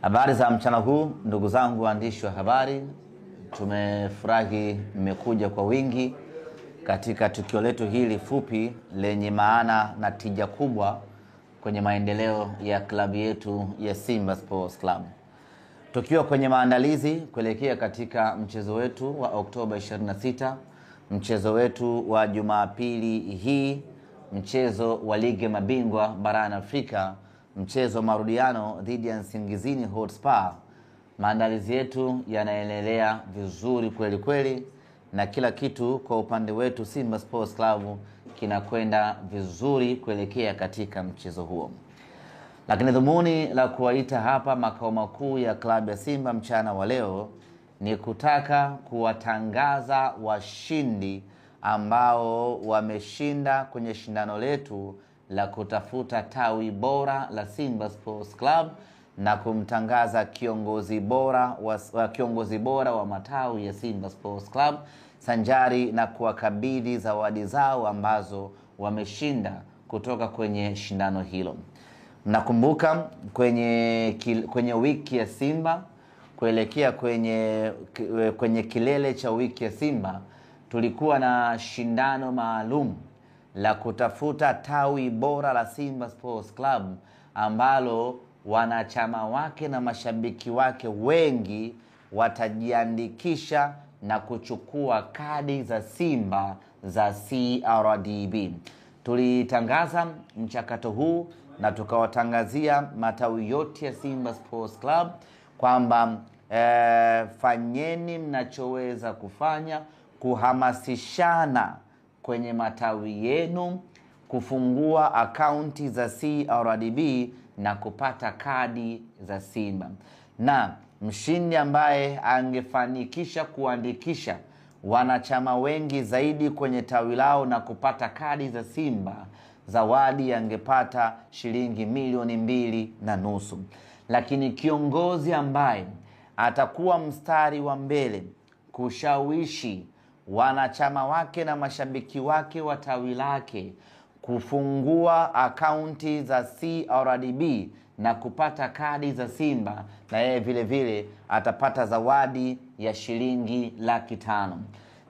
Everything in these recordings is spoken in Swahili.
Habari za mchana huu ndugu zangu waandishi wa habari. Tumefurahi mmekuja kwa wingi katika tukio letu hili fupi lenye maana na tija kubwa kwenye maendeleo ya klabu yetu ya Simba Sports Club. Tukiwa kwenye maandalizi kuelekea katika mchezo wetu wa Oktoba 26, mchezo wetu wa Jumapili hii, mchezo wa ligi ya mabingwa barani Afrika, mchezo marudiano dhidi ya Nsingizini Hotspur. Maandalizi yetu yanaendelea vizuri kweli kweli, na kila kitu kwa upande wetu Simba Sports Club kinakwenda vizuri kuelekea katika mchezo huo. Lakini dhumuni la kuwaita hapa makao makuu ya klabu ya Simba mchana wa leo ni kutaka kuwatangaza washindi ambao wameshinda kwenye shindano letu la kutafuta tawi bora la Simba Sports Club na kumtangaza kiongozi bora wa matawi ya Simba Sports Club, sanjari na kuwakabidhi zawadi zao ambazo wameshinda kutoka kwenye shindano hilo. Nakumbuka kwenye wiki ya Simba kuelekea kwenye kilele cha wiki ya Simba tulikuwa na shindano maalum la kutafuta tawi bora la Simba Sports Club ambalo wanachama wake na mashabiki wake wengi watajiandikisha na kuchukua kadi za Simba za CRDB. Tulitangaza mchakato huu na tukawatangazia matawi yote ya Simba Sports Club kwamba fanyeni mnachoweza kufanya kuhamasishana kwenye matawi yenu kufungua akaunti za CRDB na kupata kadi za Simba. Na mshindi ambaye angefanikisha kuandikisha wanachama wengi zaidi kwenye tawi lao na kupata kadi za Simba, zawadi angepata shilingi 2.5 milioni. Lakini kiongozi ambaye atakuwa mstari wa mbele kushawishi wanachama wake na mashabiki wake wa tawi lake kufungua akaunti za CRDB na kupata kadi za Simba, na yeye vile vile atapata zawadi ya shilingi 500,000.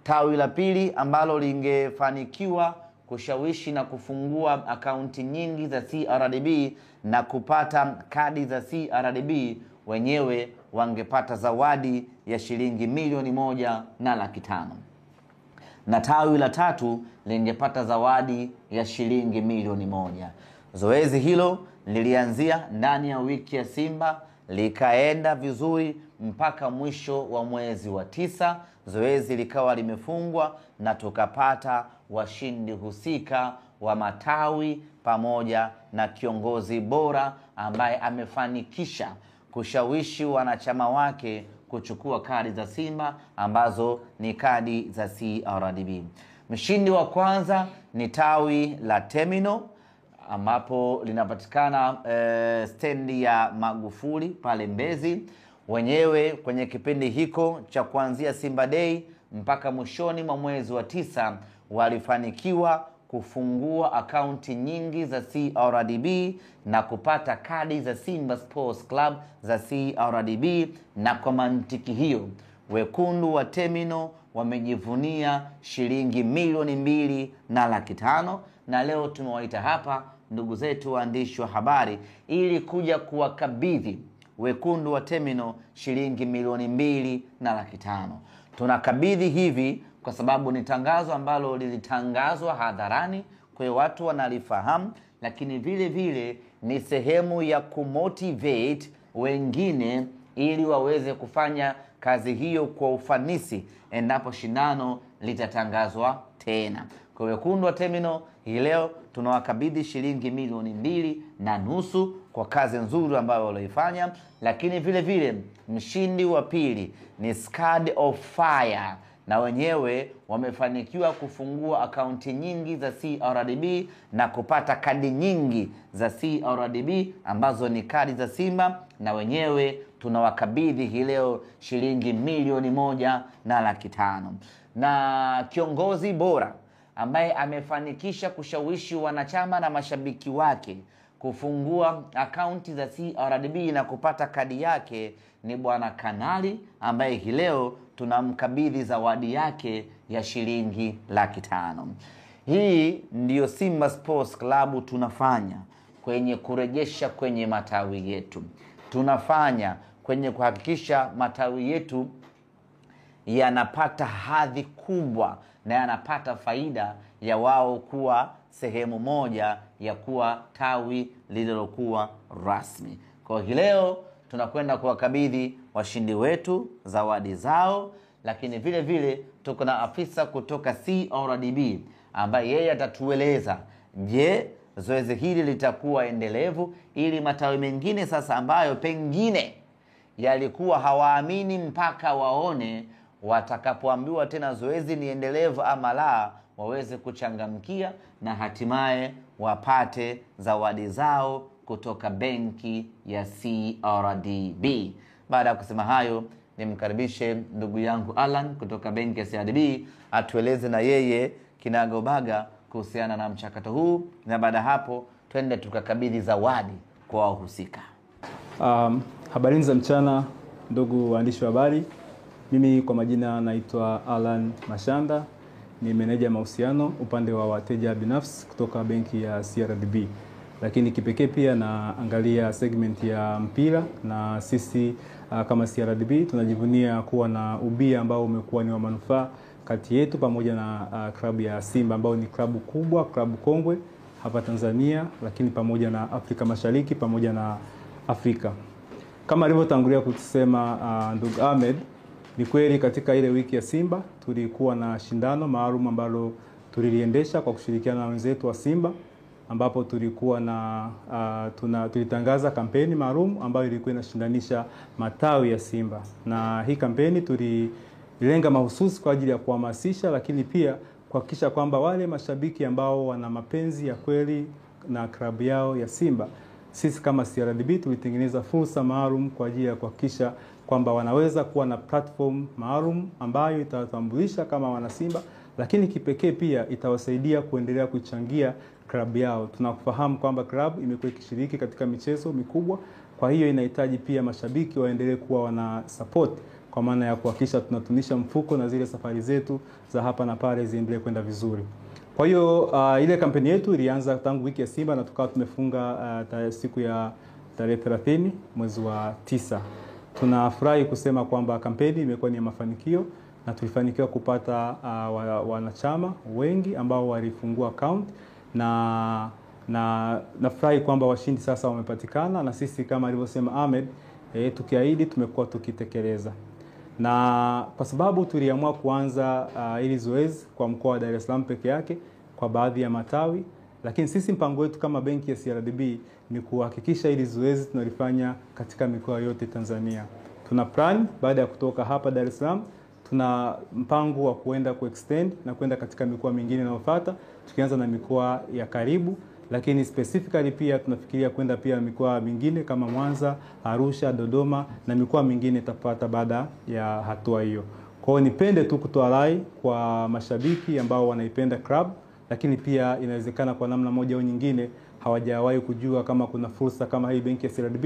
Tawi la pili ambalo lingefanikiwa kushawishi na kufungua akaunti nyingi za CRDB na kupata kadi za CRDB, wenyewe wangepata zawadi ya shilingi 1,500,000. Na tawi la tatu lingepata zawadi ya shilingi 1,000,000. Zoezi hilo lilianzia ndani ya wiki ya Simba, likaenda vizuri mpaka mwisho wa mwezi wa 9. Zoezi likawa limefungwa na tukapata washindi husika wa matawi pamoja na kiongozi bora ambaye amefanikisha kushawishi wanachama wake kuchukua kadi za Simba ambazo ni kadi za CRDB. Mshindi wa kwanza ni tawi la Terminal ambapo linapatikana stendi ya Magufuli pale Mbezi. Wenyewe kwenye kipindi hiko cha kuanzia Simba Day mpaka mwishoni mwa mwezi wa 9 walifanikiwa kufungua akaunti nyingi za CRDB na kupata kadi za Simba Sports Club za CRDB, na kwa mantiki hiyo wekundu wa Terminal wamejivunia shilingi 2,500,000. Na leo tumewaita hapa ndugu zetu waandishi wa habari ili kuja kuwakabidhi wekundu wa Terminal shilingi 2,500,000. Tunakabidhi hivi kwa sababu ni tangazo ambalo lilitangazwa hadharani, kwa hiyo watu wanalifahamu, lakini vile vile ni sehemu ya kumotivate wengine ili waweze kufanya kazi hiyo kwa ufanisi endapo shindano litatangazwa tena. Kwa wekundu wa Terminal hii leo tunawakabidhi shilingi 2,500,000 kwa kazi nzuri ambayo walifanya. Lakini vile vile mshindi wa pili ni Squad of Fire, na wenyewe wamefanikiwa kufungua akaunti nyingi za CRDB na kupata kadi nyingi za CRDB ambazo ni kadi za Simba, na wenyewe tunawakabidhi hii leo shilingi 1,500,000. Na kiongozi bora ambaye amefanikisha kushawishi wanachama na mashabiki wake kufungua akaunti za CRDB na kupata kadi yake ni bwana Kanali, ambaye hii leo tunamkabidhi zawadi yake ya shilingi 500,000. Hii ndiyo Simba Sports Club tunafanya kwenye kurejesha kwenye matawi yetu. Tunafanya kwenye kuhakikisha matawi yetu yanapata hadhi kubwa na yanapata faida ya wao kuwa sehemu moja ya kuwa tawi lililokuwa rasmi. Kwa hiyo leo tunakwenda kuwakabidhi washindi wetu zawadi zao, lakini vile vile tuko na afisa kutoka CRDB ambaye yeye atatueleza, je, zoezi hili litakuwa endelevu ili matawi mengine sasa ambayo pengine yalikuwa hawaamini mpaka waone, watakapoambiwa tena zoezi ni endelevu ama la, waweze kuchangamkia na hatimaye wapate zawadi zao kutoka benki ya CRDB. Baada ya kusema hayo, nimkaribishe ndugu yangu Alan kutoka benki ya CRDB atueleze na yeye kinagobaga kuhusiana na mchakato huu, na baada hapo twende tukakabidhi zawadi kwa wahusika. Habari za mchana ndugu waandishi wa habari. Mimi kwa majina naitwa Alan Mashanda, ni meneja mahusiano upande wa wateja binafsi kutoka benki ya CRDB. Lakini kipekee pia naangalia segment ya mpira, na sisi kama CRDB tunajivunia kuwa na ubia ambao umekuwa ni wa manufaa kati yetu pamoja na klabu ya Simba ambao ni klabu kubwa, klabu kongwe hapa Tanzania, lakini pamoja na Afrika Mashariki pamoja na Afrika. Kama alivyotangulia kusema ndugu Ahmed, ni kweli katika ile wiki ya Simba tulikuwa na shindano maalum ambalo tuliliendesha kwa kushirikiana na wenzetu wa Simba, ambapo tulikuwa na tulitangaza kampeni maalum ambayo ilikuwa inashindanisha matawi ya Simba. Na hii kampeni tulilenga mahususi kwa ajili ya kuhamasisha, lakini pia kuhakikisha kwamba wale mashabiki ambao wana mapenzi ya kweli na klabu yao ya Simba, sisi kama CRDB tulitengeneza fursa maalum kwa ajili ya kuhakikisha kwamba wanaweza kuwa na platform maalum ambayo itawatambulisha kama wana Simba, lakini kipekee pia itawasaidia kuendelea kuchangia klabu yao. Tunakufahamu kwamba klabu imekuwa ikishiriki katika michezo mikubwa, kwa hiyo inahitaji pia mashabiki waendelee kuwa wana support, kwa maana ya kuhakikisha tunatunisha mfuko na zile safari zetu za hapa na pale ziendelee kwenda vizuri. Kwa hiyo ile kampeni yetu ilianza tangu wiki ya Simba na tukawa tumefunga siku ya tarehe 30 mwezi wa 9. Tunafurahi kusema kwamba kampeni imekuwa ni mafanikio na tulifanikiwa kupata wanachama wengi ambao walifungua account, na nafurahi kwamba washindi sasa wamepatikana, na sisi kama alivyosema Ahmed, tukiahidi tumekuwa tukitekeleza. Na kwa sababu tuliamua kuanza ili zoezi kwa mkoa wa Dar es Salaam peke yake kwa baadhi ya matawi, lakini sisi mpango wetu kama benki ya CRDB ni kuhakikisha ili zoezi tunalifanya katika mikoa yote Tanzania. Tuna plan baada ya kutoka hapa Dar es Salaam, tuna mpango wa kuenda kuextend na kwenda katika mikoa mingine inayofuata, tukianza na mikoa ya karibu, lakini specifically pia tunafikiria kwenda pia mikoa mingine kama Mwanza, Arusha, Dodoma na mikoa mingine itafuata baada ya hatua hiyo. Kwa hiyo nipende tu kutoa rai kwa mashabiki ambao wanaipenda club, lakini pia inawezekana kwa namna moja au nyingine hawajawahi kujua kama kuna fursa kama hii benki ya CRDB.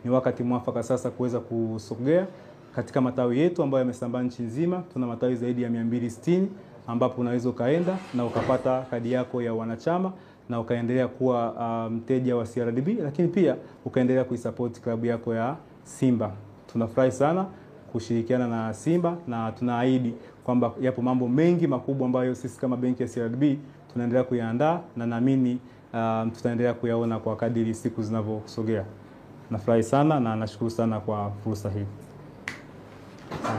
Ni wakati mwafaka sasa kuweza kusogea katika matawi yetu ambayo yamesambaa nchi nzima. Tuna matawi zaidi ya 260 ambapo unaweza kaenda na ukapata kadi yako ya wanachama na ukaendelea kuwa mteja wa CRDB, lakini pia ukaendelea kuisupport klabu yako ya Simba. Tunafurahi sana kushirikiana na Simba na tunaahidi kwamba yapo mambo mengi makubwa ambayo sisi kama benki ya CRDB tunaendelea kuyaandaa, na naamini tutaendelea kuyaona kwa kadiri siku zinavyosogea. Nafurahi sana na nashukuru sana kwa fursa hii.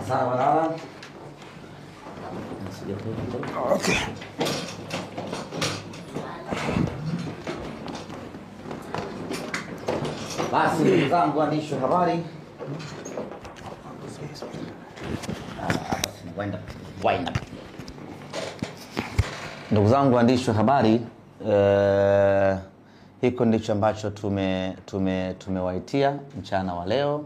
Sawa. Okay. Basi ndugu zangu waandishi wa habari, ndugu zangu waandishi wa habari, hiko ndicho ambacho tumewaitia mchana wa leo,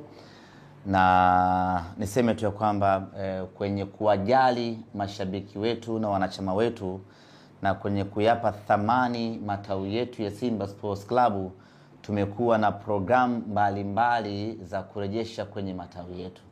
na niseme tu kwamba kwenye kuwajali mashabiki wetu na wanachama wetu na kwenye kuyapa thamani matawi yetu ya Simba Sports Club, tumekuwa na programu mbalimbali za kurejesha kwenye matawi yetu.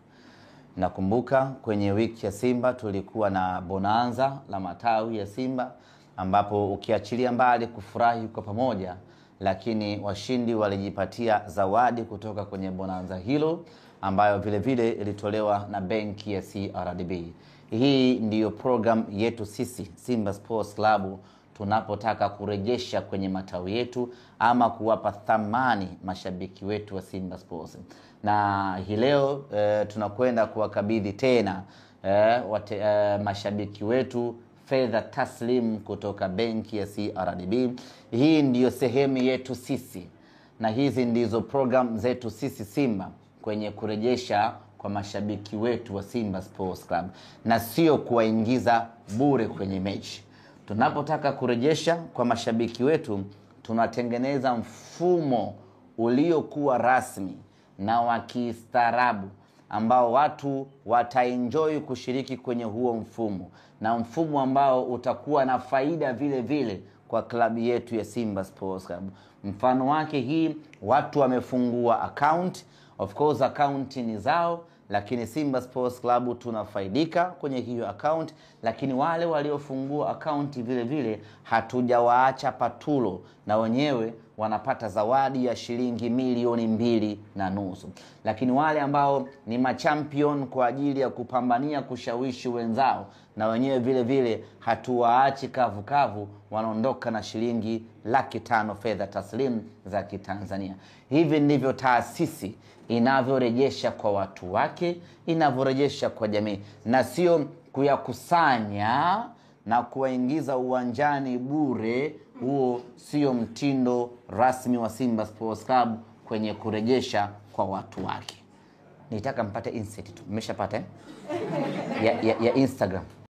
Nakumbuka kwenye wiki ya Simba tulikuwa na bonanza la matawi ya Simba, ambapo ukiachilia mbali kufurahi kwa pamoja, lakini washindi walijipatia zawadi kutoka kwenye bonanza hilo, ambayo vile vile ilitolewa na benki ya CRDB. Hii ndiyo program yetu sisi Simba Sports Club, tunapotaka kurejesha kwenye matawi yetu ama kuwapa thamani mashabiki wetu wa Simba Sports. Na hii leo tunakwenda kuwakabidhi tena mashabiki wetu fedha taslim kutoka benki ya CRDB. Hii ndiyo sehemu yetu sisi, na hizi ndizo program zetu sisi Simba kwenye kurejesha kwa mashabiki wetu wa Simba Sports Club, na sio kuwaingiza bure kwenye mechi. Tunapotaka kurejesha kwa mashabiki wetu, tunatengeneza mfumo uliokuwa rasmi na wa kistaarabu, ambao watu wataenjoy kushiriki kwenye huo mfumo, na mfumo ambao utakuwa na faida vile vile kwa klabu yetu ya Simba Sports Club. Mfano wake hii, watu wamefungua account, of course account ni zao, lakini Simba Sports Club tunafaidika kwenye hiyo account. Lakini wale waliofungua account vile vile hatujawaacha patulo, na wenyewe wanapata zawadi ya shilingi 2.5 milioni. Lakini wale ambao ni machampion kwa ajili ya kupambania kushawishi wenzao, na wenyewe vile vile hatuwaachi kavu kavu, wanaondoka na shilingi 500,000 fedha taslimu za Kitanzania. Hivi ndivyo taasisi inavyorejesha kwa watu wake, inavyorejesha kwa jamii, na sio kuyakusanya na kuwaingiza uwanjani bure. Huo sio mtindo rasmi wa Simba Sports Club kwenye kurejesha kwa watu wake. Nitaka mpate insight tu. Mmeshapata ya Instagram.